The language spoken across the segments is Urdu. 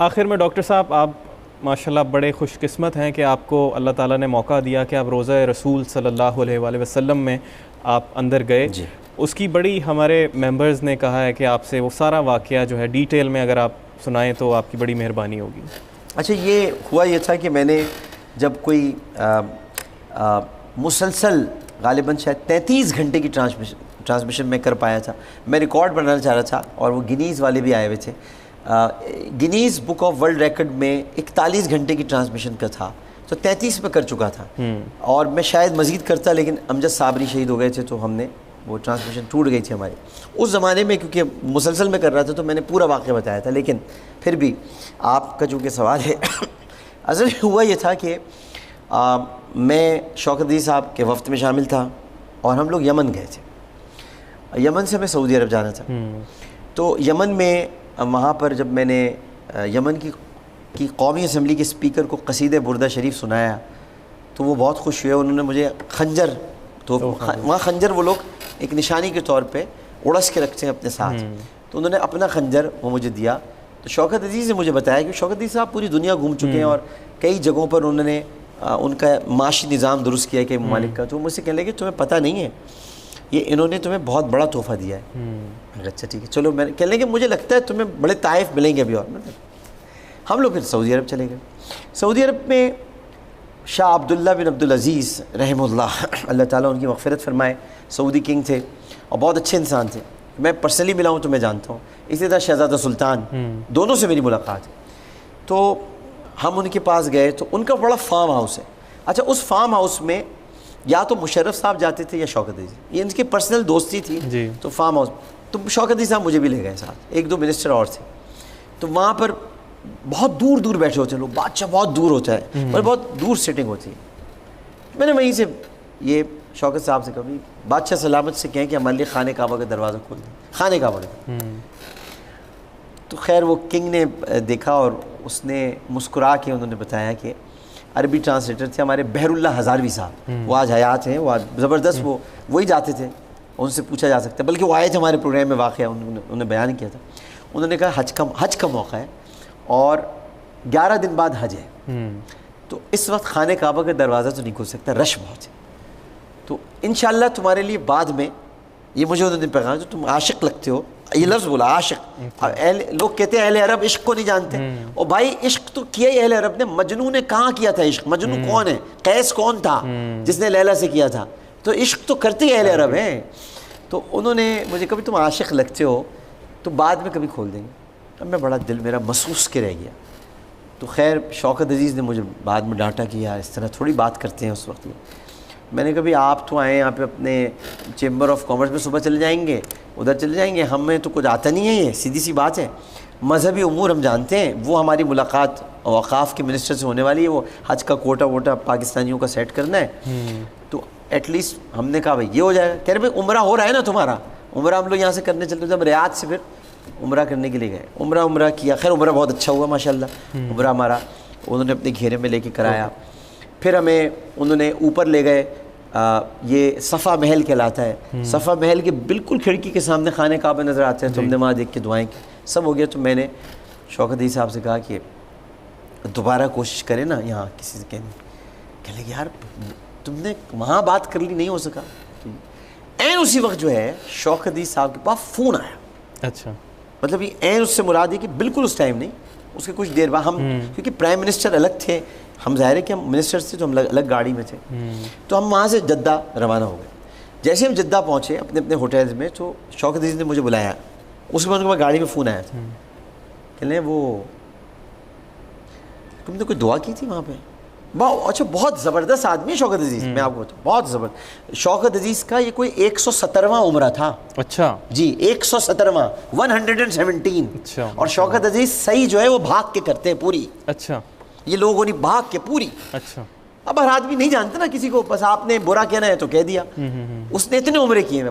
آخر میں ڈاکٹر صاحب، آپ ماشاءاللہ بڑے خوش قسمت ہیں کہ آپ کو اللہ تعالیٰ نے موقع دیا کہ آپ روضہ رسول صلی اللہ علیہ وآلہ وسلم میں آپ اندر گئے. جی اس کی بڑی ہمارے ممبرز نے کہا ہے کہ آپ سے وہ سارا واقعہ جو ہے ڈیٹیل میں اگر آپ سنائیں تو آپ کی بڑی مہربانی ہوگی. اچھا، یہ ہوا یہ تھا کہ میں نے جب کوئی مسلسل غالباً شاید 33 گھنٹے کی ٹرانسمیشن میں کر پایا تھا. میں ریکارڈ بنانا چاہ رہا تھا اور وہ گنیز والے بھی آئے ہوئے تھے. Guinness book of world record میں 41 گھنٹے کی ٹرانسمیشن کا تھا، تو 33 پہ کر چکا تھا. اور میں شاید مزید کرتا، لیکن امجد صابری شہید ہو گئے تھے تو ہم نے وہ ٹرانسمیشن ٹوٹ گئی تھی ہماری. اس زمانے میں کیونکہ مسلسل میں کر رہا تھا تو میں نے پورا واقعہ بتایا تھا، لیکن پھر بھی آپ کا چونکہ سوال ہے اصل ہوا یہ تھا کہ میں شوکت عزیز صاحب کے وفد میں شامل تھا اور ہم لوگ یمن گئے تھے. یمن سے ہمیں سعودی عرب جانا تھا. تو یمن میں وہاں پر جب میں نے یمن کی قومی اسمبلی کے اسپیکر کو قصید بردہ شریف سنایا تو وہ بہت خوش ہوئے. انہوں نے مجھے خنجر، تو وہاں خنجر وہ لوگ ایک نشانی کے طور پہ اڑس کے رکھتے ہیں اپنے ساتھ، تو انہوں نے اپنا خنجر وہ مجھے دیا. تو شوکت عزیز نے مجھے بتایا کہ شوکت عزیز صاحب پوری دنیا گھوم چکے ہیں اور کئی جگہوں پر انہوں نے ان کا معاشی نظام درست کیا ہے کہ ممالک کا. تو مجھ سے کہنے لگے کہ تمہیں پتہ نہیں ہے یہ انہوں نے تمہیں بہت بڑا تحفہ دیا ہے. اچھا ٹھیک ہے چلو. میں کہنے لگے مجھے لگتا ہے تمہیں بڑے طائف ملیں گے ابھی. اور ہم لوگ پھر سعودی عرب چلے گئے. سعودی عرب میں شاہ عبداللہ بن عبدالعزیز رحمہ اللہ، اللہ تعالیٰ ان کی مغفرت فرمائے، سعودی کنگ تھے اور بہت اچھے انسان تھے. میں پرسنلی ملا ہوں تو میں جانتا ہوں. اسی طرح شہزادہ سلطان، دونوں سے میری ملاقات ہے. تو ہم ان کے پاس گئے تو ان کا بڑا فارم ہاؤس ہے. اچھا، اس فارم ہاؤس میں یا تو مشرف صاحب جاتے تھے یا شوکت عزیز، یہ ان کی پرسنل دوستی تھی. تو فارم ہاؤس تو شوکت عزیز صاحب مجھے بھی لے گئے ساتھ، ایک دو منسٹر اور تھے. تو وہاں پر بہت دور دور بیٹھے ہوتے ہیں لوگ، بادشاہ بہت دور ہوتا ہے اور بہت دور سیٹنگ ہوتی ہے. میں نے وہیں سے یہ شوکت صاحب سے کہا بادشاہ سلامت سے کہیں کہ ہمارے لیے خانہ کعبہ کا دروازہ کھول دیں، خانہ کعبہ کا. تو خیر وہ کنگ نے دیکھا اور اس نے مسکرا کے انہوں نے بتایا کہ عربی ٹرانسلیٹر تھے ہمارے بحر اللہ ہزاروی صاحب، وہ آج حیات ہیں، وہ زبردست، وہی جاتے تھے، ان سے پوچھا جا سکتا ہے. بلکہ وہ آئے تھے ہمارے پروگرام میں، واقعہ انہوں نے بیان کیا تھا. انہوں نے کہا حج کا موقع ہے اور 11 دن بعد حج ہے، تو اس وقت خانہ کعبہ کا دروازہ تو نہیں کھل سکتا، رش بہت ہے. تو انشاءاللہ تمہارے لیے بعد میں، یہ مجھے انہوں نے پیغام، جو تم عاشق لگتے ہو، یہ لفظ بولا عاشق. لوگ کہتے ہیں اہل عرب عشق کو نہیں جانتے. اور بھائی عشق تو کیا ہی اہل عرب نے. مجنوں نے کہاں کیا تھا عشق؟ مجنوں کون ہے؟ قیس کون تھا جس نے لیلا سے کیا تھا؟ تو عشق تو کرتے ہی اہل عرب ہیں. تو انہوں نے مجھے کبھی تم عاشق لگتے ہو تو بعد میں کبھی کھول دیں گے. اب میں بڑا دل میرا محسوس کے رہ گیا. تو خیر شوکت عزیز نے مجھے بعد میں ڈانٹا کہ یار اس طرح تھوڑی بات کرتے ہیں اس وقت میں نے کبھی آپ تو آئے یہاں پہ اپنے چیمبر آف کامرس میں صبح چلے جائیں گے، ادھر چلے جائیں گے، ہمیں تو کچھ آتا نہیں ہے. یہ سیدھی سی بات ہے. مذہبی امور ہم جانتے ہیں، وہ ہماری ملاقات اوقاف کے منسٹر سے ہونے والی ہے، وہ حج کا کوٹا ووٹا پاکستانیوں کا سیٹ کرنا ہے. تو ایٹ لیسٹ ہم نے کہا بھائی یہ ہو جائے گا. کہہ رہے بھائی عمرہ ہو رہا ہے نا تمہارا؟ عمرہ ہم لوگ یہاں سے کرنے چلتے جب ریاض سے پھر عمرہ کرنے کے لیے گئے. عمرہ کیا. خیر عمرہ بہت اچھا ہوا ماشاءاللہ. عمرہ ہمارا انہوں نے اپنے گھیرے میں لے کے کرایا. پھر ہمیں انہوں نے اوپر لے گئے، یہ صفا محل کہلاتا ہے. صفا محل کے بالکل کھڑکی کے سامنے خانہ کعبہ نظر آتے ہیں. تو ہم نے وہاں دیکھ کے دعائیں کی، سب ہو گیا. تو میں نے شوکت عزیز صاحب سے کہا کہ دوبارہ کوشش کریں نا یہاں کسی سے کہنے لگے یار تم نے وہاں بات کر لی، نہیں ہو سکا. این اسی وقت جو ہے شوکت عزیز صاحب کے پاس فون آیا. اچھا، مطلب یہ این اس سے مراد ہے کہ بالکل اس ٹائم نہیں، اس کے کچھ دیر بعد ہم، کیونکہ پرائم منسٹر الگ تھے، ہم ظاہر ہے کہ ہم منسٹرز تھے تو ہم الگ گاڑی میں تھے. تو ہم وہاں سے جدہ روانہ ہو گئے. جیسے ہم جدہ پہنچے اپنے اپنے ہوٹلز میں تو شوکت عزیز نے مجھے بلایا. اس کے بعد ان کے پاس گاڑی میں فون آیا تھا، کہنے لیں وہ تم نے کوئی دعا کی تھی وہاں پہ؟ اچھا بہت زبردست آدمی ہے شوکت عزیز، میں آپ کو بتاؤں بہت زبردست. شوکت عزیز کا یہ کوئی 117واں عمرہ تھا. اچھا جی 117واں 117. اچھا. اور شوکت عزیز صحیح جو ہے وہ بھاگ کے کرتے ہیں پوری. اچھا. یہ لوگوں نے بھاگ کے پوری. اچھا. اب ہر آدمی نہیں جانتا نا کسی کو، بس آپ نے برا کہنا ہے تو کہہ دیا. اس نے اتنے عمرے کیے ہیں،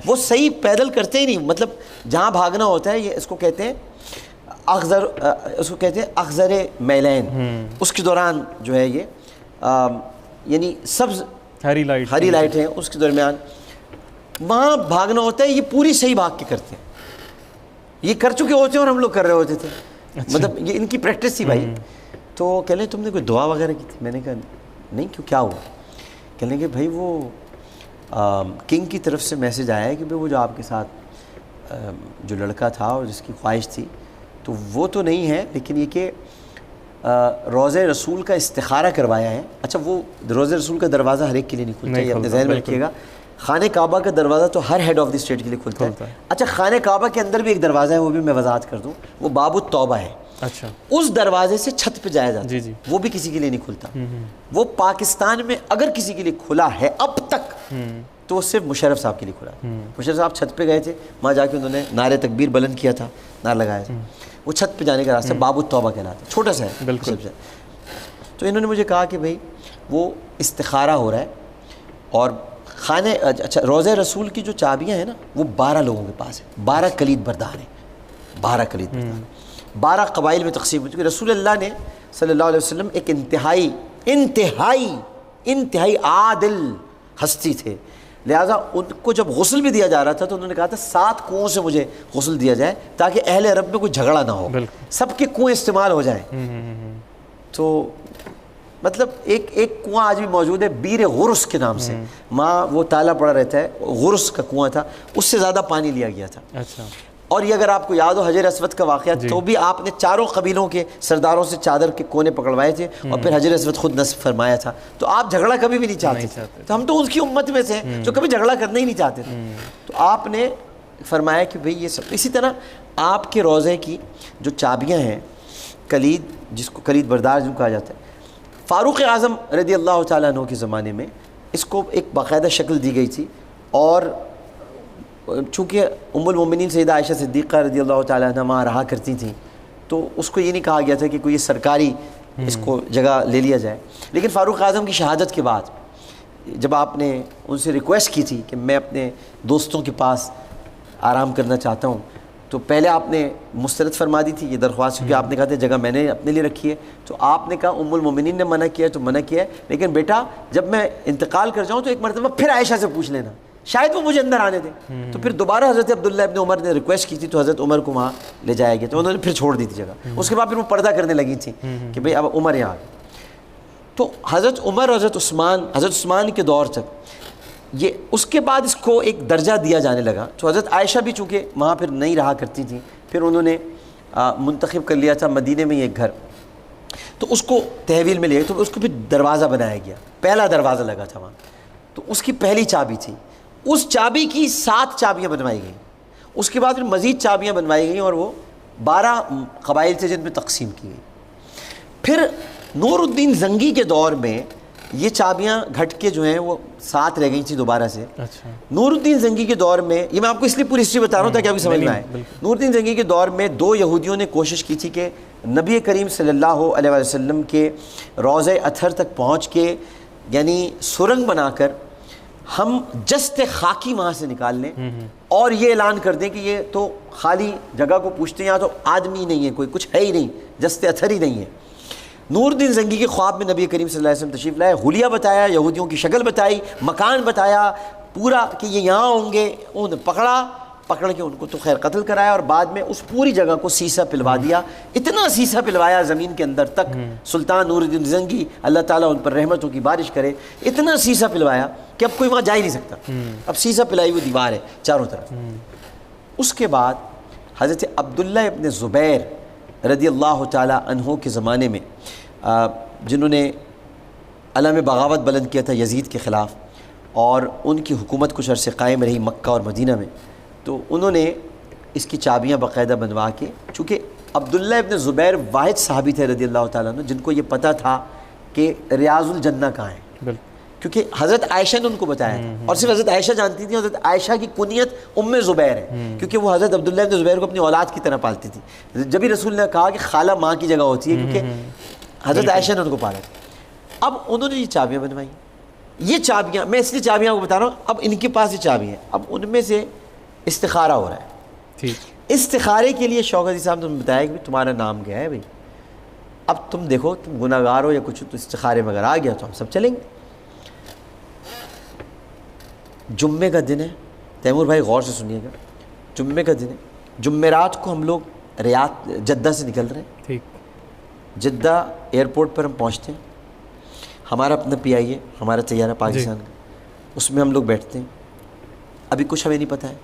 وہ صحیح پیدل کرتے ہی نہیں. مطلب جہاں بھاگنا ہوتا ہے یہ اس کو کہتے ہیں اخذر، اس کو کہتے ہیں اخذر میلین. اس کے دوران جو ہے یہ یعنی سبز ہری لائٹ ہے اس کے درمیان وہاں بھاگنا ہوتا ہے. یہ پوری صحیح بھاگ کے کرتے ہیں. یہ کر چکے ہوتے ہیں اور ہم لوگ کر رہے ہوتے تھے. مطلب یہ ان کی پریکٹس تھی بھائی. تو کہہ لیں تم نے کوئی دعا وغیرہ کی تھی؟ میں نے کہا نہیں. کیوں کیا ہوا؟ کہہ لیں کہ بھائی وہ کنگ کی طرف سے میسج آیا ہے کہ بھائی وہ جو آپ کے ساتھ جو لڑکا تھا اور جس کی خواہش تھی تو وہ تو نہیں ہے، لیکن یہ کہ روضہ رسول کا استخارہ کروایا ہے. اچھا وہ روضہ رسول کا دروازہ ہر ایک کے لیے نہیں کھلتا، یہ اپنے ذہن میں رکھیے گا. خانہ کعبہ کا دروازہ تو ہر ہیڈ آف دی اسٹیٹ کے لیے کھلتا ہے. اچھا خانہ کعبہ کے اندر بھی ایک دروازہ ہے، وہ بھی میں وضاحت کر دوں، وہ باب التوبہ ہے. اچھا اس دروازے سے چھت پہ جایا جاتا ہے. جی وہ بھی کسی کے لیے نہیں کھلتا. وہ پاکستان میں اگر کسی کے لیے کھلا ہے اب تک تو وہ صرف مشرف صاحب کے لیے کھلا ہے. مشرف صاحب چھت پہ گئے تھے، وہاں جا کے انہوں نے نعرے تکبیر بلند کیا تھا، نعرہ لگایا تھا. وہ چھت پہ جانے کا راستہ باب التوبہ کہلاتا ہے، چھوٹا سا ہے بالکل. تو انہوں نے مجھے کہا کہ بھائی وہ استخارہ ہو رہا ہے اور خانہ اچھا روضہ رسول کی جو چابیاں ہیں نا وہ 12 لوگوں کے پاس ہے. 12 کلید بردار ہیں، 12 کلید بردار، 12 قبائل میں تقسیم ہوئی. کیونکہ رسول اللہ نے صلی اللہ علیہ وسلم ایک انتہائی عادل ہستی تھے. لہٰذا ان کو جب غسل بھی دیا جا رہا تھا تو انہوں نے کہا تھا 7 کنوؤں سے مجھے غسل دیا جائے تاکہ اہل عرب میں کوئی جھگڑا نہ ہو، سب کے کنویں استعمال ہو جائیں. تو مطلب ایک کنواں آج بھی موجود ہے بیر غرس کے نام سے، ماں وہ تالا پڑا رہتا ہے، غرس کا کنواں تھا، اس سے زیادہ پانی لیا گیا تھا. اچھا. اور یہ اگر آپ کو یاد ہو حجر اسود کا واقعہ تو بھی آپ نے 4 قبیلوں کے سرداروں سے چادر کے کونے پکڑوائے تھے اور پھر حجر اسود خود نصب فرمایا تھا. تو آپ جھگڑا کبھی بھی نہیں چاہتے تھے. تو ہم تو اس کی امت میں سے ہیں جو کبھی جھگڑا کرنا ہی نہیں چاہتے تھے. تو آپ نے فرمایا کہ بھئی یہ سب. اسی طرح آپ کے روضے کی جو چابیاں ہیں کلید، جس کو کلید بردار جو کہا جاتا ہے، فاروق اعظم رضی اللہ تعالیٰ عنہ کے زمانے میں اس کو ایک باقاعدہ شکل دی گئی تھی. اور چونکہ ام المومنین سیدہ عائشہ صدیقہ رضی اللہ تعالیٰ عنہ وہاں رہا کرتی تھیں تو اس کو یہ نہیں کہا گیا تھا کہ کوئی سرکاری اس کو جگہ لے لیا جائے. لیکن فاروق اعظم کی شہادت کے بعد جب آپ نے ان سے ریکویسٹ کی تھی کہ میں اپنے دوستوں کے پاس آرام کرنا چاہتا ہوں، تو پہلے آپ نے مسترد فرما دی تھی یہ درخواست، کیونکہ آپ نے کہا تھا جگہ میں نے اپنے لیے رکھی ہے. تو آپ نے کہا ام المومنین نے منع کیا ہے تو منع کیا ہے، لیکن بیٹا جب میں انتقال کر جاؤں تو ایک مرتبہ پھر عائشہ سے پوچھ لینا، شاید وہ مجھے اندر آنے دیں. تو پھر دوبارہ حضرت عبداللہ ابن عمر نے ریکویسٹ کی تھی تو حضرت عمر کو وہاں لے جایا گیا. تو انہوں نے پھر چھوڑ دی تھی جگہ. اس کے بعد پھر وہ پردہ کرنے لگی تھیں کہ بھئی اب عمر یہاں. تو حضرت عمر اور حضرت عثمان کے دور تک یہ اس کے بعد اس کو ایک درجہ دیا جانے لگا. تو حضرت عائشہ بھی چونکہ وہاں پھر نہیں رہا کرتی تھیں، پھر انہوں نے منتخب کر لیا تھا مدینے میں ایک گھر، تو اس کو تحویل میں لیا تو اس کو پھر دروازہ بنایا گیا. پہلا دروازہ لگا تھا وہاں، تو اس کی پہلی چابی تھی. اس چابی کی 7 چابیاں بنوائی گئیں. اس کے بعد پھر مزید چابیاں بنوائی گئیں اور وہ 12 قبائل تھے جن میں تقسیم کی گئی. پھر نور الدین زنگی کے دور میں یہ چابیاں گھٹ کے جو ہیں وہ 7 رہ گئی تھیں دوبارہ سے. اچھا. نور الدین زنگی کے دور میں، یہ میں آپ کو اس لیے پوری ہسٹری بتا رہا ہوں تاکہ آپ کو سمجھ میں آئے. نور الدین زنگی کے دور میں 2 یہودیوں نے کوشش کی تھی کہ نبی کریم صلی اللہ علیہ وسلم کے روضہ اطہر تک پہنچ کے یعنی سرنگ بنا کر ہم جست خاکی وہاں سے نکال لیں اور یہ اعلان کر دیں کہ یہ تو خالی جگہ کو پوچھتے ہیں، یہاں تو آدمی نہیں ہے، کوئی کچھ ہے ہی نہیں، جست اطہر ہی نہیں ہے. نور الدین زنگی کے خواب میں نبی کریم صلی اللہ علیہ وسلم تشریف لائے، حلیہ بتایا، یہودیوں کی شکل بتائی، مکان بتایا پورا کہ یہ یہاں ہوں گے. انہوں نے پکڑ کے ان کو تو خیر قتل کرایا اور بعد میں اس پوری جگہ کو سیسا پلوا دیا. اتنا سیسا پلوایا زمین کے اندر تک، سلطان نور الدین زنگی اللہ تعالیٰ ان پر رحمتوں کی بارش کرے، اتنا سیسا پلوایا کہ اب کوئی وہاں جا ہی نہیں سکتا. اب سیسا پلائی ہوئی دیوار ہے چاروں طرف. اس کے بعد حضرت عبداللہ ابن زبیر رضی اللہ تعالیٰ عنہ کے زمانے میں جنہوں نے علم بغاوت بلند کیا تھا یزید کے خلاف اور ان کی حکومت کچھ عرصے قائم رہی مکہ اور مدینہ میں، تو انہوں نے اس کی چابیاں باقاعدہ بنوا کے، چونکہ عبداللہ ابن زبیر واحد صحابی تھے رضی اللہ تعالیٰ عنہ جن کو یہ پتہ تھا کہ ریاض الجنہ کہاں ہے، کیونکہ حضرت عائشہ نے ان کو بتایا تھا. اور صرف حضرت عائشہ جانتی تھی. حضرت عائشہ کی کنیت ام زبیر ہے کیونکہ وہ حضرت عبداللہ ابن زبیر کو اپنی اولاد کی طرح پالتی تھی. جبھی رسول نے کہا کہ خالہ ماں کی جگہ ہوتی ہے، کیونکہ حضرت عائشہ نے ان کو پالا تھا. اب انہوں نے یہ چابیاں بنوائی. یہ چابیاں میں اس لیے چابیاں کو بتا رہا ہوں، اب ان کے پاس یہ چابی ہیں، اب ان میں سے استخارہ ہو رہا ہے. استخارے کے لیے شوکت علی صاحب نے بتایا کہ تمہارا نام کیا ہے بھائی، اب تم دیکھو تم گناہ گار ہو یا کچھ، تو استخارے میں اگر آ گیا تو ہم سب چلیں گے. جمعے کا دن ہے، تیمور بھائی غور سے سنیے گا، جمعے کا دن ہے. جمعرات کو ہم لوگ ریاض جدہ سے نکل رہے ہیں. ٹھیک. جدہ ایئرپورٹ پر ہم پہنچتے ہیں. ہمارا اپنا پی آئی ہے, ہمارا طیارہ پاکستان کا, اس میں ہم لوگ بیٹھتے ہیں. ابھی کچھ ہمیں نہیں پتہ ہے.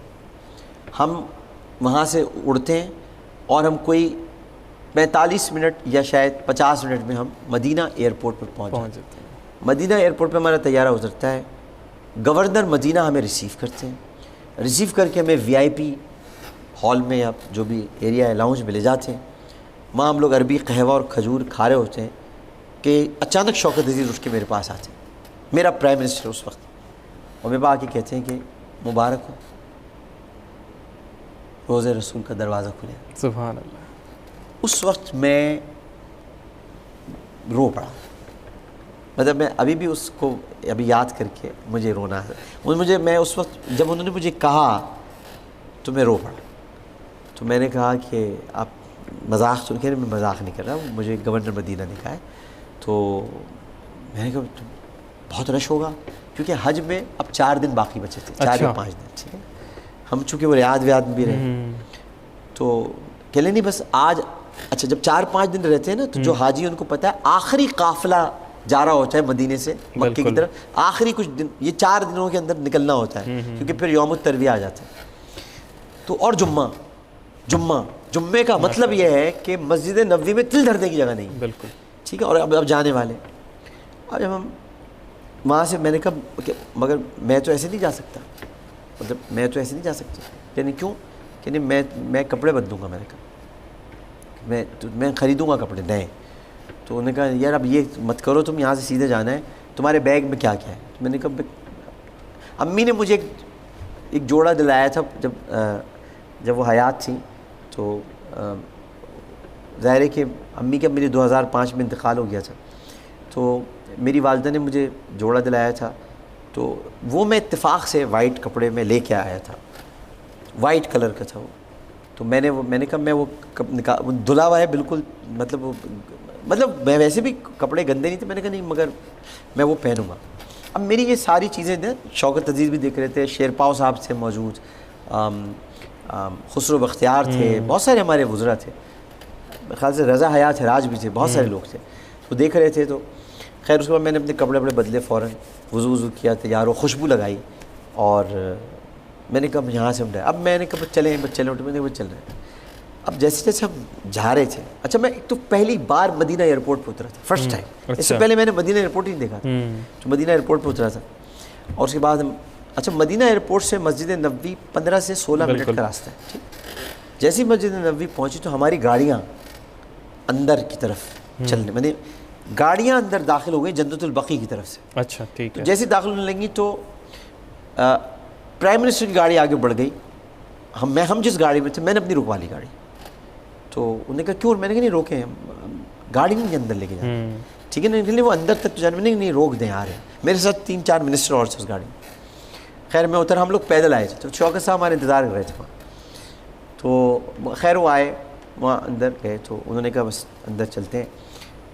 ہم وہاں سے اڑتے ہیں اور ہم کوئی 45 منٹ یا شاید 50 منٹ میں ہم مدینہ ایئرپورٹ پر پہنچ جاتے ہیں. مدینہ ایئرپورٹ پہ ہمارا طیارہ اترتا ہے. گورنر مدینہ ہمیں ریسیو کرتے ہیں. ریسیو کر کے ہمیں وی آئی پی ہال میں یا جو بھی ایریا ہے لاؤنج میں لے جاتے ہیں. وہاں ہم لوگ عربی قہوہ اور کھجور کھا رہے ہوتے ہیں کہ اچانک شوکت عزیز اٹھ کے میرے پاس آتے ہیں, میرا پرائم منسٹر اس وقت, اور میرے پاس آ کے کہتے ہیں کہ مبارک ہو, روزہ رسول کا دروازہ کھلے. سبحان اللہ. اس وقت میں رو پڑا. مطلب میں ابھی بھی اس کو ابھی یاد کر کے مجھے رونا ہے. میں اس وقت جب انہوں نے مجھے کہا تو میں رو پڑا. تو میں نے کہا کہ آپ مذاق تو نہیں, میں مذاق نہیں کر رہا, مجھے گورنر مدینہ نے کہا ہے. تو میں نے کہا بہت رش ہوگا کیونکہ حج میں اب 4 دن باقی بچے تھے, 4 یا 5 دن. ٹھیک ہے, ہم چونکہ وہ ریاض ویاد بھی رہے تو کہ لیں نہیں بس آج. اچھا جب 4-5 دن رہتے ہیں نا تو جو حاجی ان کو پتہ ہے آخری قافلہ جا رہا ہوتا ہے مدینے سے مکے کی طرف, آخری کچھ دن یہ 4 دنوں کے اندر نکلنا ہوتا ہے کیونکہ پھر یوم الترویہ آ جاتا ہے. تو اور جمعے کا مطلب یہ ہے کہ مسجد نبوی میں تل دھرنے کی جگہ نہیں. بالکل ٹھیک ہے. اور اب جانے والے, اور جب ہم وہاں سے میں نے کہا کہ مگر میں تو ایسے نہیں جا سکتا, مطلب میں تو ایسے نہیں جا سکتا. یعنی کیوں کہ نہیں میں کپڑے بدلوں گا. میں نے کہا میں خریدوں گا کپڑے نئے. تو انہوں نے کہا یار اب یہ مت کرو, تم یہاں سے سیدھے جانا ہے, تمہارے بیگ میں کیا کیا ہے. میں نے کہا امی نے مجھے ایک جوڑا دلایا تھا جب وہ حیات تھیں. تو ظاہر ہے کہ امی کا میری 2005 میں انتقال ہو گیا تھا. تو میری والدہ نے مجھے جوڑا دلایا تھا, تو وہ میں اتفاق سے وائٹ کپڑے میں لے کے آیا تھا, وائٹ کلر کا تھا وہ. تو میں نے کہا میں وہ دھلا ہوا ہے بالکل, مطلب میں ویسے بھی کپڑے گندے نہیں تھے. میں نے کہا نہیں مگر میں وہ پہنوں گا. اب میری یہ ساری چیزیں نا, شوکت عزیز بھی دیکھ رہے تھے, شیرپاؤ صاحب تھے موجود, خسرو بختیار تھے, بہت سارے ہمارے وزراء تھے, خیال سے رضا حیات حراج بھی تھے, بہت سارے لوگ تھے. وہ دیکھ رہے تھے. تو خیر اس کے بعد میں نے اپنے کپڑے بدلے, فوراً وضو کیا, تیار ہو, خوشبو لگائی, اور میں نے کہا یہاں سے ہم اب میں نے کہا چلیں اٹھے. میں نے کہا چل رہے ہیں. اب جیسے جیسے ہم جا رہے تھے, اچھا میں ایک تو پہلی بار مدینہ ایئرپورٹ پہ اترا تھا, فرسٹ ٹائم. اس سے پہلے میں نے مدینہ ایئرپورٹ ہی نہیں دیکھا تھا. تو مدینہ ایئرپورٹ پہ اترا تھا, اور اس کے بعد ہم اچھا مدینہ ایئرپورٹ سے مسجد نبوی 15 سے 16 منٹ کا راستہ ہے. ٹھیک, جیسے ہی مسجد نبوی پہنچی تو ہماری گاڑیاں اندر کی طرف چلنے, میں نے گاڑیاں اندر داخل ہو گئی جنت البقیع کی طرف سے. اچھا ٹھیک ہے. جیسے داخل ہونے لگی تو پرائم منسٹر کی گاڑی آگے بڑھ گئی. ہم جس گاڑی میں تھے, میں نے اپنی رکوا لی گاڑی. تو انہوں نے کہا کیوں؟ میں نے کہا نہیں روکیں, گاڑی نہیں اندر لے کے جائیں. ٹھیک ہے نہیں وہ اندر تک تو جانے میں نہیں روک دیں, آ رہے ہیں. میرے ساتھ 3-4 منسٹر اور تھے اس گاڑی میں. خیر میں اتر, ہم لوگ پیدل آئے تھے. تو شوکت صاحب ہمارے انتظار کر رہے تھے وہاں. تو خیر وہ آئے, وہاں اندر گئے. تو انہوں نے کہا بس اندر چلتے ہیں,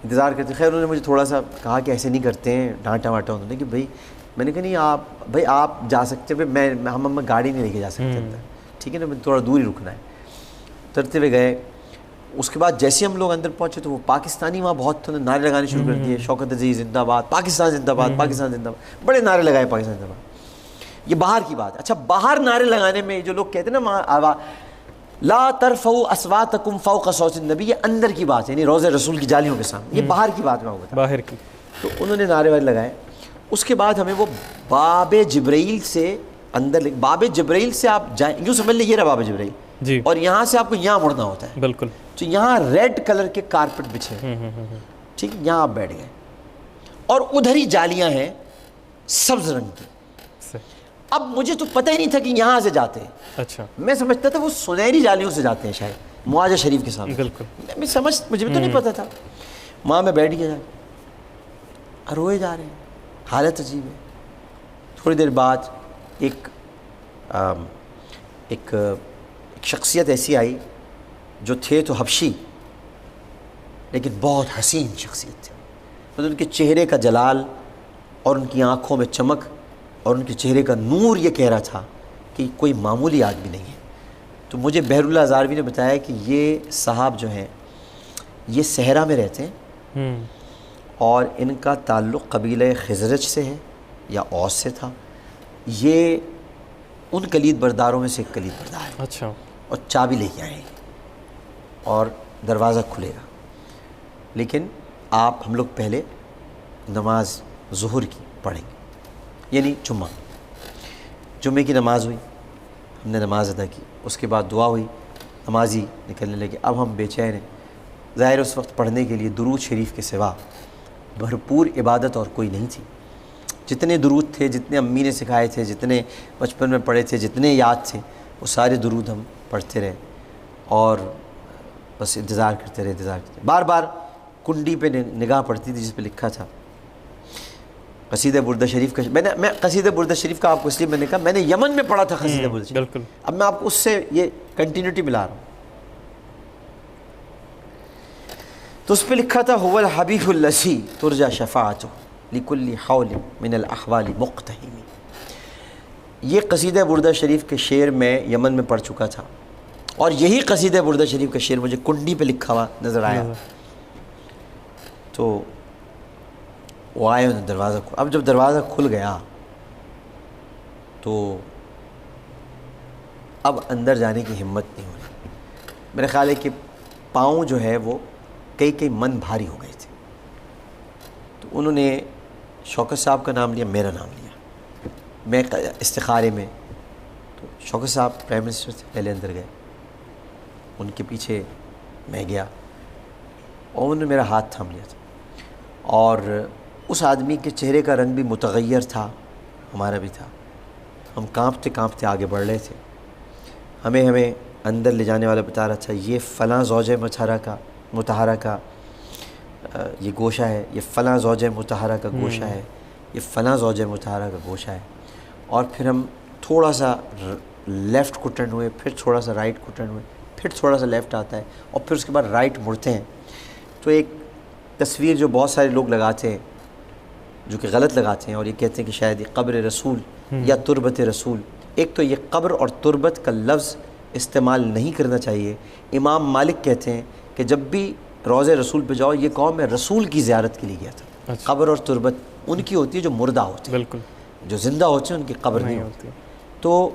انتظار کرتے. خیر انہوں نے مجھے تھوڑا سا کہا کہ ایسے نہیں کرتے ہیں, ڈانٹا واٹا. انہوں نے کہ بھائی, میں نے کہا نہیں آپ جا سکتے, ہم گاڑی نہیں لے کے جا سکتے اندر. ٹھیک ہے نا, تھوڑا دور ہی رکنا ہے. اترتے ہوئے گئے. اس کے بعد جیسے ہم لوگ اندر پہنچے تو وہ پاکستانی وہاں بہت نعرے لگانے شروع کر دیے, شوکت عزیز زندہ باد, پاکستان زندہ باد, پاکستان زندہ باد, بڑے نعرے لگائے پاکستان زندہ باد. یہ باہر کی بات ہے. اچھا باہر نعرے لگانے میں جو لوگ کہتے ہیں نا لا ترفعوا اصواتکم فوق صوت النبی, یہ اندر کی بات ہے, یعنی روضہ رسول کی جالیوں کے سامنے. یہ باہر کی بات میں ہوتا ہے, باہر کی. تو انہوں نے نعرے والے لگائے. اس کے بعد ہمیں وہ باب جبرائیل سے اندر, باب جبرائیل سے آپ جائیں, یوں سمجھ لیں یہ رہا باب جبرائیل جی, اور یہاں سے آپ کو یہاں مڑنا ہوتا ہے. بالکل. تو یہاں ریڈ کلر کے کارپٹ بچھے, ٹھیک, یہاں آپ بیٹھ گئے, اور ادھر ہی جالیاں ہیں سبز رنگ کی. اب مجھے تو پتہ ہی نہیں تھا کہ یہاں سے جاتے ہیں. اچھا, میں سمجھتا تھا وہ سنہری جالیوں سے جاتے ہیں شاید معاذ شریف کے سامنے. بالکل. مجھے بھی تو نہیں پتہ تھا. وہاں میں بیٹھ گیا, روئے جا رہے ہیں, حالت عجیب ہے. تھوڑی دیر بعد ایک شخصیت ایسی آئی جو تھے تو حبشی, لیکن بہت حسین شخصیت تھے. مطلب ان کے چہرے کا جلال اور ان کی آنکھوں میں چمک اور ان کے چہرے کا نور یہ کہہ رہا تھا کہ کوئی معمولی آدمی نہیں ہے. تو مجھے بحر اللہ ہزاروی نے بتایا کہ یہ صاحب جو ہیں یہ صحرا میں رہتے ہیں اور ان کا تعلق قبیلہ خزرج سے ہے یا اوس سے تھا. یہ ان کلید برداروں میں سے ایک کلید بردار ہے. اچھا. اور چابی لے کے آئیں گے اور دروازہ کھلے گا. لیکن آپ ہم لوگ پہلے نماز ظہر کی پڑھیں گے, یعنی جمعے کی نماز ہوئی, ہم نے نماز ادا کی, اس کے بعد دعا ہوئی, نمازی نکلنے لگے. اب ہم بے چین ہیں, ظاہر اس وقت پڑھنے کے لیے درود شریف کے سوا بھرپور عبادت اور کوئی نہیں تھی. جتنے درود تھے, جتنے امی نے سکھائے تھے, جتنے بچپن میں پڑھے تھے, جتنے یاد تھے, وہ سارے درود ہم پڑھتے رہے اور بس انتظار کرتے رہے. بار بار کنڈی پہ نگاہ پڑتی تھی جس پہ لکھا تھا قصیدہ بردہ شریف کا. میں قصیدہ بردہ شریف کا آپ کو اس لیے میں نے کہا, میں نے یمن میں پڑھا تھا قصیدہ بردہ شریف. بالکل. اب میں آپ کو اس سے یہ کنٹینیوٹی ملا رہا ہوں. تو اس پہ لکھا تھا هو الحبیب الذی ترجى شفاعته لكل حول من الاحوال مقتحم. یہ قصیدہ بردہ شریف کے شعر میں یمن میں پڑھ چکا تھا اور یہی قصیدہ بردہ شریف کا شعر مجھے کنڈی پہ لکھا ہوا نظر آیا. تو وہ آئے, انہیں دروازہ کھول. اب جب دروازہ کھل گیا تو اب اندر جانے کی ہمت نہیں ہو رہی. میرے خیال ہے کہ پاؤں جو ہے وہ کئی من بھاری ہو گئے تھے. تو انہوں نے شوکت صاحب کا نام لیا, میرا نام لیا. میں استخارے میں, تو شوکت صاحب پرائم منسٹر سے پہلے اندر گئے, ان کے پیچھے میں گیا اور انہوں نے میرا ہاتھ تھام لیا تھا. اور اس آدمی کے چہرے کا رنگ بھی متغیر تھا, ہمارا بھی تھا. ہم کانپتے کانپتے آگے بڑھ رہے تھے. ہمیں اندر لے جانے والا بتا رہا تھا یہ فلاں زوجہ مطہرہ کا یہ گوشہ ہے, یہ فلاں زوجہ مطہرہ کا گوشہ ہے, یہ فلاں زوجہ مطہرہ کا گوشہ ہے. اور پھر ہم تھوڑا سا لیفٹ کو ٹرن ہوئے, پھر تھوڑا سا رائٹ کو ٹرن ہوئے, پھر تھوڑا سا لیفٹ آتا ہے اور پھر اس کے بعد رائٹ مڑتے ہیں. تو ایک تصویر جو بہت سارے لوگ لگاتے ہیں, جو کہ غلط لگاتے ہیں اور یہ کہتے ہیں کہ شاید یہ قبر رسول یا تربت رسول. ایک تو یہ قبر اور تربت کا لفظ استعمال نہیں کرنا چاہیے. امام مالک کہتے ہیں کہ جب بھی روضہ رسول پہ جاؤ, یہ قوم میں رسول کی زیارت کے لیے گیا تھا. قبر اور تربت ان کی ہوتی ہے جو مردہ ہوتی ہے, بالکل, جو زندہ ہوتے ہیں ان کی قبر نہیں ہوتی. تو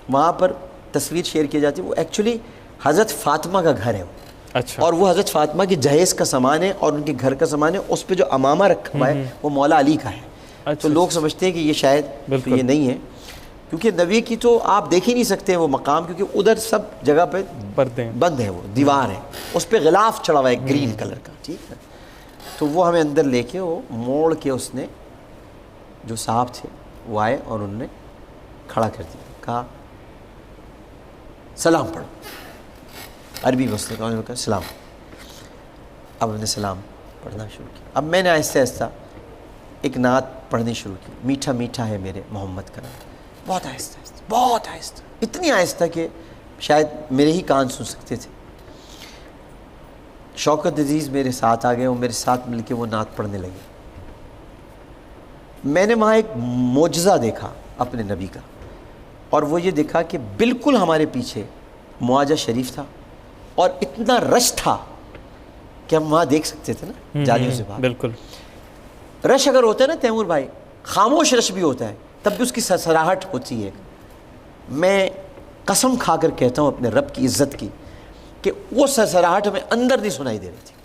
وہاں پر تصویر شیئر کی جاتی ہے. وہ ایکچولی حضرت فاطمہ کا گھر ہے وہ. اچھا. اور وہ حضرت فاطمہ کی جہیز کا سامان ہے اور ان کے گھر کا سامان ہے. اس پہ جو امامہ رکھا ہوا ہے وہ مولا علی کا ہے. تو لوگ سمجھتے ہیں کہ یہ شاید یہ نہیں ہے, کیونکہ نبی کی تو آپ دیکھ ہی نہیں سکتے وہ مقام, کیونکہ ادھر سب جگہ پہ بند ہے, وہ دیوار ہے, اس پہ غلاف چڑھا ہوا ہے گرین کلر کا. ٹھیک ہے. تو وہ ہمیں اندر لے کے وہ موڑ کے اس نے جو صاحب تھے وہ آئے اور انہوں نے کھڑا کر دیا, کہا سلام پڑھو. عربی مسئلے کا انہوں نے کہا سلام. اب ہم نے سلام پڑھنا شروع کیا. اب میں نے آہستہ آہستہ ایک نعت پڑھنی شروع کی, میٹھا میٹھا ہے میرے محمد کا نام. بہت آہستہ آہستہ, بہت آہستہ, اتنی آہستہ کہ شاید میرے ہی کان سن سکتے تھے. شوکت عزیز میرے ساتھ آ گئے, وہ میرے ساتھ مل کے وہ نعت پڑھنے لگے. میں نے وہاں ایک معجزہ دیکھا اپنے نبی کا, اور وہ یہ دیکھا کہ بالکل ہمارے پیچھے معاجہ شریف تھا اور اتنا رش تھا کہ ہم وہاں دیکھ سکتے تھے نا جالیوں سے باہر. بالکل. رش اگر ہوتا ہے نا تیمور بھائی, خاموش رش بھی ہوتا ہے, تب بھی اس کی سرسراہٹ ہوتی ہے. میں قسم کھا کر کہتا ہوں اپنے رب کی عزت کی کہ وہ سرسراہٹ ہمیں اندر نہیں سنائی دے رہی تھی.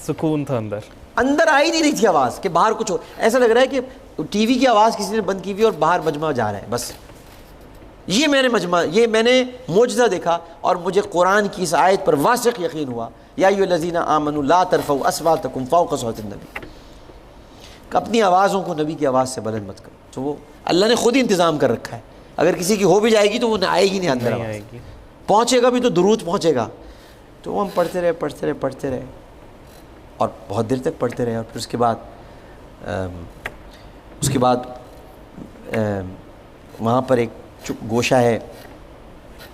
سکون تھا اندر آ ہی نہیں رہی تھی آواز کہ باہر کچھ ہو. ایسا لگ رہا ہے کہ ٹی وی کی آواز کسی نے بند کی ہوئی اور باہر مجمع جا رہا ہے. بس یہ میں نے معجزہ دیکھا, اور مجھے قرآن کی اس آیت پر واثق یقین ہوا, یا ایھا الذین آمنوا لا ترفعوا اصواتکم فوق صوت النبی, کہ اپنی آوازوں کو نبی کی آواز سے بلند مت کرو. تو وہ اللہ نے خود ہی انتظام کر رکھا ہے, اگر کسی کی ہو بھی جائے گی تو وہ آئے گی نہیں اندر آواز, پہنچے گا بھی تو درود پہنچے گا. تو وہ ہم پڑھتے رہے اور بہت دیر تک پڑھتے رہے. اور پھر اس کے بعد وہاں پر ایک گوشہ ہے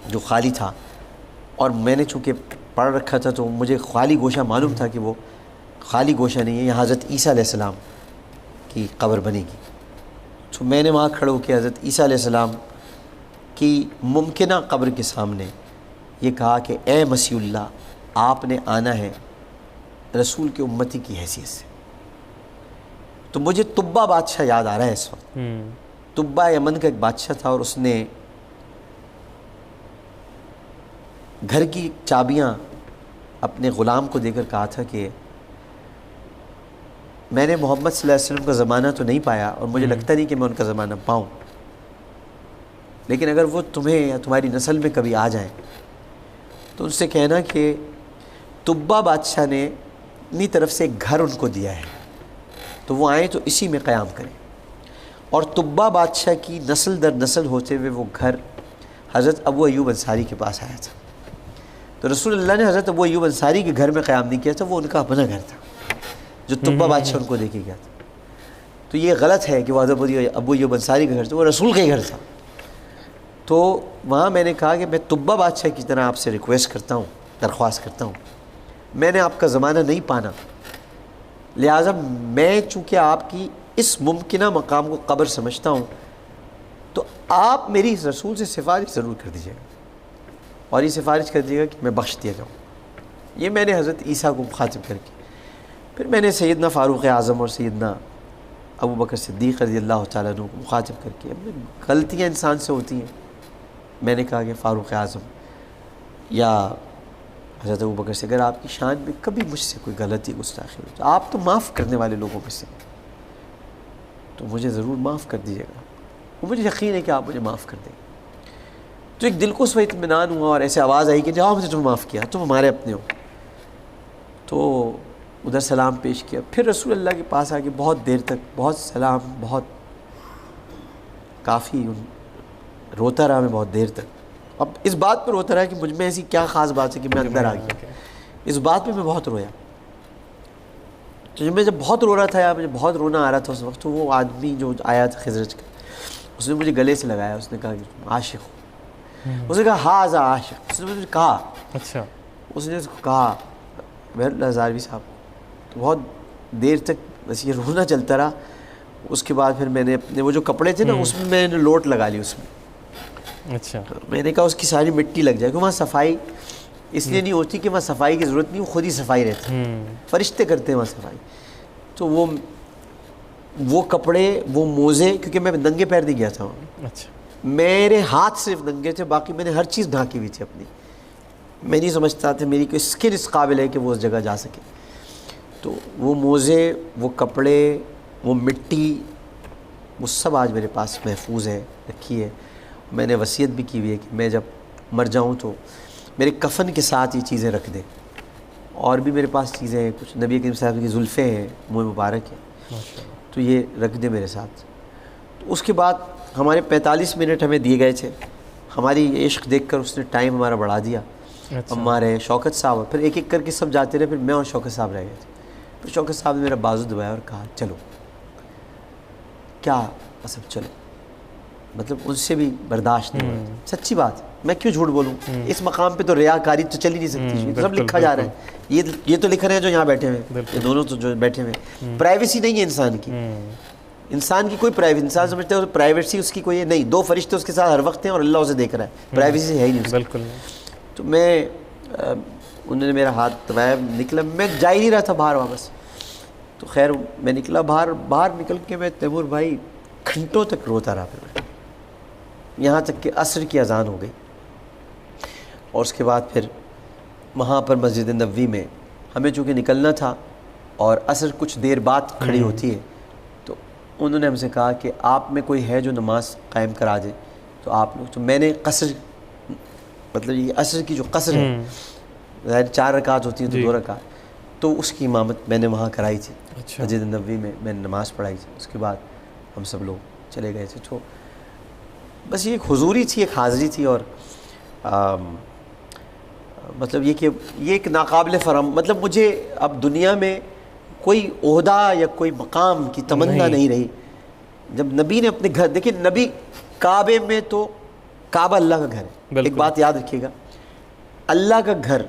جو خالی تھا, اور میں نے چونکہ پڑھ رکھا تھا تو مجھے خالی گوشہ معلوم تھا کہ وہ خالی گوشہ نہیں ہے, یہاں حضرت عیسیٰ علیہ السلام کی قبر بنے گی. تو میں نے وہاں کھڑے ہو کے حضرت عیسیٰ علیہ السلام کی ممکنہ قبر کے سامنے یہ کہا کہ اے مسیح اللہ آپ نے آنا ہے رسول کے امتی کی حیثیت سے. تو مجھے تبا بادشاہ یاد آ رہا ہے اس وقت. تبا یمن کا ایک بادشاہ تھا اور اس نے گھر کی چابیاں اپنے غلام کو دے کر کہا تھا کہ میں نے محمد صلی اللہ علیہ وسلم کا زمانہ تو نہیں پایا اور مجھے لگتا نہیں کہ میں ان کا زمانہ پاؤں، لیکن اگر وہ تمہیں یا تمہاری نسل میں کبھی آ جائیں تو ان سے کہنا کہ تبا بادشاہ نے اپنی طرف سے ایک گھر ان کو دیا ہے، تو وہ آئیں تو اسی میں قیام کریں. اور تبا بادشاہ کی نسل در نسل ہوتے ہوئے وہ گھر حضرت ابو ایوب انصاری کے پاس آیا تھا. تو رسول اللہ نے حضرت ابو ایوب انصاری کے گھر میں قیام نہیں کیا تھا، وہ ان کا اپنا گھر تھا جو تبا بادشاہ ان کو دے کے گیا تھا. تو یہ غلط ہے کہ وہ حضرت ابو ایوب انصاری کا گھر تھا، وہ رسول کا ہی گھر تھا. تو وہاں میں نے کہا کہ میں تبا بادشاہ کی طرح آپ سے ریکویسٹ کرتا ہوں، درخواست کرتا ہوں، میں نے آپ کا زمانہ نہیں پانا، لہٰذا میں چونکہ آپ کی اس ممکنہ مقام کو قبر سمجھتا ہوں تو آپ میری اس رسول سے سفارش ضرور کر دیجیے گا اور یہ سفارش کر دیجیے گا کہ میں بخش دیا جاؤں. یہ میں نے حضرت عیسیٰ کو مخاطب کر کے پھر میں نے سیدنا فاروق اعظم اور سیدنا ابو بکر صدیق رضی اللہ تعالیٰ عنہ کو مخاطب کر کے، غلطیاں انسان سے ہوتی ہیں، میں نے کہا کہ فاروق اعظم یا حضرت ابو بکر سے اگر آپ کی شان میں کبھی مجھ سے کوئی غلطی گستاخی ہو تو آپ تو معاف کرنے والے لوگوں میں سے، تو مجھے ضرور معاف کر دیجیے گا. وہ مجھے یقین ہے کہ آپ مجھے معاف کر دیں گے. تو ایک دل کو اس وقت اطمینان ہوا اور ایسے آواز آئی کہ جاؤ مجھے تمہیں معاف کیا، تم ہمارے اپنے ہو. تو ادھر سلام پیش کیا، پھر رسول اللہ کے پاس آ کے بہت دیر تک بہت سلام، بہت کافی روتا رہا میں بہت دیر تک. اب اس بات پر روتا رہا کہ مجھ میں ایسی کیا خاص بات ہے کہ میں اندر آ گیا. اس بات پہ میں بہت رویا. تو میں جب بہت رو رہا تھا یا مجھے بہت رونا آ رہا تھا اس وقت، تو وہ آدمی جو آیا تھا خزرج کا، اس نے مجھے گلے سے لگایا، اس نے کہا کہ تم عاشق ہو. اس نے کہا ہاذا عاشق. اس نے مجھے کہا، اچھا اس نے اس کو کہا بہر ہزاروی صاحب. تو بہت دیر تک بس یہ رونا چلتا رہا. اس کے بعد پھر میں نے اپنے وہ جو کپڑے تھے نا اس میں نے لوٹ لگا لی اس میں. اچھا میں نے کہا اس کی ساری مٹی لگ جائے، کیونکہ وہاں صفائی اس لیے نہیں ہوتی کہ وہاں صفائی کی ضرورت نہیں، وہ خود ہی صفائی رہتی ہے، فرشتے کرتے ہیں وہاں صفائی. تو وہ کپڑے، وہ موزے، کیونکہ میں ننگے پیر نہیں گیا تھا وہاں، اچھا میرے ہاتھ صرف ننگے تھے، باقی میں نے ہر چیز ڈھانکی ہوئی تھی اپنی. میں نہیں سمجھتا تھا میری کوئی اسکن اس قابل ہے کہ وہ اس جگہ جا سکے. تو وہ موزے، وہ کپڑے، وہ مٹی، وہ سب آج میرے پاس محفوظ ہے، رکھی ہے. میں نے وصیت بھی کی ہوئی ہے کہ میں جب مر جاؤں تو میرے کفن کے ساتھ یہ چیزیں رکھ دیں. اور بھی میرے پاس چیزیں ہیں، کچھ نبی کریم صاحب کی زلفیں ہیں، منہ مبارک ہے، تو یہ رکھ دیں میرے ساتھ. تو اس کے بعد ہمارے 45 منٹ ہمیں دیے گئے تھے. ہماری عشق دیکھ کر اس نے ٹائم ہمارا بڑھا دیا. ہمارے شوکت صاحب پھر ایک ایک کر کے سب جاتے رہے، پھر میں اور شوکت صاحب رہ گئے تھے. پھر شوکت صاحب نے میرا بازو دبایا اور کہا چلو. کیا مطلب چلو، مطلب ان سے بھی برداشت نہیں ہوا. سچی بات، میں کیوں جھوٹ بولوں؟ اس مقام پہ تو ریاکاری تو چل ہی نہیں سکتی. سب لکھا جا رہا ہے، یہ تو لکھ رہے ہیں جو یہاں بیٹھے ہوئے، یہ دونوں تو جو بیٹھے ہوئے. پرائیویسی نہیں ہے انسان کی، انسان کی کوئی پرائیویسی، انسان سمجھتا ہے پرائیویسی اس کی کوئی نہیں. 2 فرشتے اس کے ساتھ ہر وقت ہیں اور اللہ اسے دیکھ رہا ہے، پرائیویسی ہے ہی نہیں. بالکل. تو انہوں نے میرا ہاتھ دبایا، نکلا، میں جا ہی نہیں رہا تھا باہر واپس. تو خیر میں نکلا باہر نکل کے میں تیمور بھائی گھنٹوں تک روتا رہا. پھر یہاں تک کہ عصر کی اذان ہو گئی. اور اس کے بعد پھر وہاں پر مسجد نبوی میں ہمیں چونکہ نکلنا تھا اور عصر کچھ دیر بعد کھڑی ہوتی ہے، تو انہوں نے ہم سے کہا کہ آپ میں کوئی ہے جو نماز قائم کرا دے. تو آپ لوگ، تو میں نے قصر، مطلب یہ عصر کی جو قصر ہے، ظاہر 4 رکعت ہوتی ہیں تو 2 رکعت، تو اس کی امامت میں نے وہاں کرائی تھی. مسجد نبوی میں نے نماز پڑھائی تھی. اس کے بعد ہم سب لوگ چلے گئے تھے. تو بس یہ ایک حضوری تھی، ایک حاضری تھی. اور مطلب یہ کہ یہ ایک ناقابل فرام، مطلب مجھے اب دنیا میں کوئی عہدہ یا کوئی مقام کی تمنا نہیں رہی. جب نبی نے اپنے گھر، دیکھیں نبی کعبے میں، تو کعبہ اللہ کا گھر ہے. ایک بات یاد رکھیے گا، اللہ کا گھر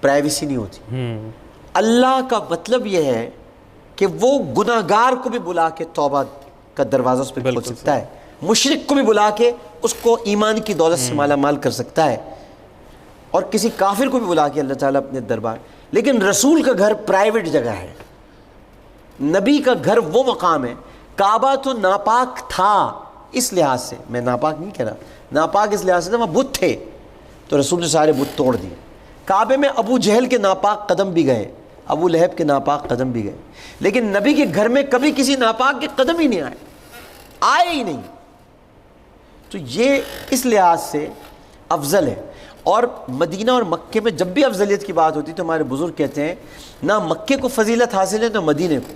پرائیویسی نہیں ہوتی. اللہ کا مطلب یہ ہے کہ وہ گناہگار کو بھی بلا کے توبہ کا دروازہ اس پہ کھول سکتا ہے، مشرک کو بھی بلا کے اس کو ایمان کی دولت سے مالا مال کر سکتا ہے. اور کسی کافر کو بھی بلا کے اللہ تعالیٰ اپنے دربار. لیکن رسول کا گھر پرائیویٹ جگہ ہے, نبی کا گھر وہ مقام ہے. کعبہ تو ناپاک تھا اس لحاظ سے, میں ناپاک نہیں کہہ رہا, ناپاک اس لحاظ سے تھا وہاں بت تھے تو رسول نے سارے بت توڑ دیے. کعبے میں ابو جہل کے ناپاک قدم بھی گئے, ابو لہب کے ناپاک قدم بھی گئے, لیکن نبی کے گھر میں کبھی کسی ناپاک کے قدم ہی نہیں آئے ہی نہیں. تو یہ اس لحاظ سے افضل ہے. اور مدینہ اور مکے میں جب بھی افضلیت کی بات ہوتی تو ہمارے بزرگ کہتے ہیں نہ مکے کو فضیلت حاصل ہے نہ مدینے کو.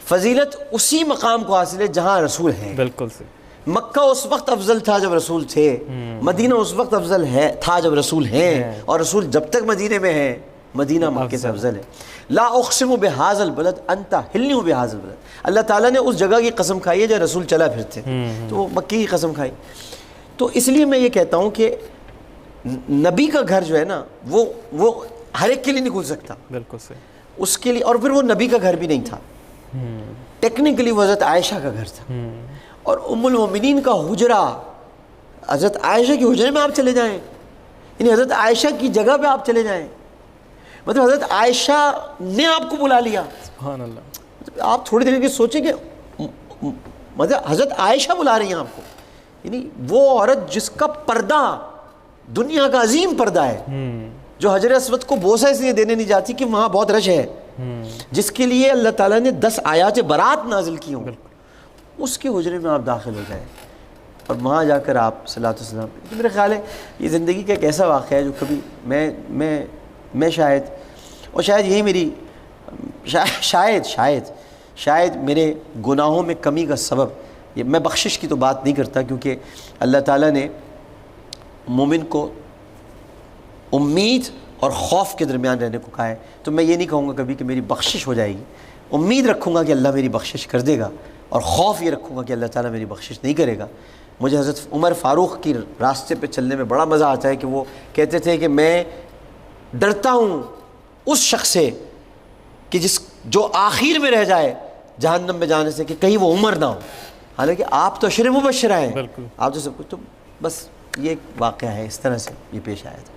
فضیلت اسی مقام کو حاصل ہے جہاں رسول ہے. بالکل سے. مکہ اس وقت افضل تھا جب رسول تھے, مدینہ اس وقت افضل تھا جب رسول ہیں, اور رسول جب تک مدینے میں ہیں مدینہ مکے سے افضل ہے. لا اقسم بہذا البلد انت حلنی بہذا البلد. اللہ تعالیٰ نے اس جگہ کی قسم کھائی ہے جہاں رسول چلا پھرتے, تو وہ مکی کی قسم کھائی. تو اس لیے میں یہ کہتا ہوں کہ نبی کا گھر جو ہے نا وہ ہر ایک کے لیے نہیں کھل سکتا. بالکل سے. اس کے لیے, اور پھر وہ نبی کا گھر بھی نہیں تھا, ٹیکنیکلی وہ حضرت عائشہ کا گھر تھا. اور ام المومنین کا حجرہ, حضرت عائشہ کے حجرے میں آپ چلے جائیں, یعنی حضرت عائشہ کی جگہ پہ آپ چلے جائیں, مطلب حضرت عائشہ نے آپ کو بلا لیا. سبحان اللہ. آپ تھوڑی دیر کے سوچیں کہ مطلب حضرت عائشہ بلا رہی ہیں آپ کو, یعنی وہ عورت جس کا پردہ دنیا کا عظیم پردہ ہے, جو حجر اسود کو بوسہ اس لیے دینے نہیں جاتی کہ وہاں بہت رش ہے, جس کے لیے اللہ تعالیٰ نے 10 آیات برات نازل کی ہوں, اس کے حجرے میں آپ داخل ہو جائیں اور وہاں جا کر آپ صلاۃ والسلام. میرا خیال ہے یہ زندگی کا ایک ایسا واقعہ ہے جو کبھی میں شاید یہی میری شاید میرے گناہوں میں کمی کا سبب, یہ میں بخشش کی تو بات نہیں کرتا کیونکہ اللہ تعالیٰ نے مومن کو امید اور خوف کے درمیان رہنے کو کہا ہے. تو میں یہ نہیں کہوں گا کبھی کہ میری بخشش ہو جائے گی, امید رکھوں گا کہ اللہ میری بخشش کر دے گا, اور خوف یہ رکھوں گا کہ اللہ تعالیٰ میری بخشش نہیں کرے گا. مجھے حضرت عمر فاروق کی راستے پہ چلنے میں بڑا مزہ آتا ہے کہ وہ کہتے تھے کہ میں ڈرتا ہوں اس شخص سے کہ جو آخر میں رہ جائے جہنم میں جانے سے, کہ کہیں وہ عمر نہ ہو. حالانکہ آپ تو اشر مبشرہ ہیں, آپ تو سب کچھ, تو بس یہ ایک واقعہ ہے, اس طرح سے یہ پیش آیا تھا.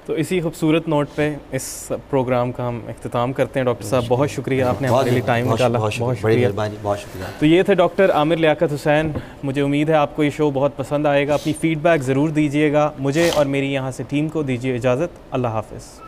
تو اسی خوبصورت نوٹ پہ اس پروگرام کا ہم اختتام کرتے ہیں. ڈاکٹر صاحب بہت شکریہ, آپ نے ہمارے لیے ٹائم نکالا, بہت شکریہ. بہت شکریہ. تو یہ تھے ڈاکٹر عامر لیاقت حسین. مجھے امید ہے آپ کو یہ شو بہت پسند آئے گا. اپنی فیڈ بیک ضرور دیجیے گا. مجھے اور میری یہاں سے ٹیم کو دیجیے اجازت. اللہ حافظ.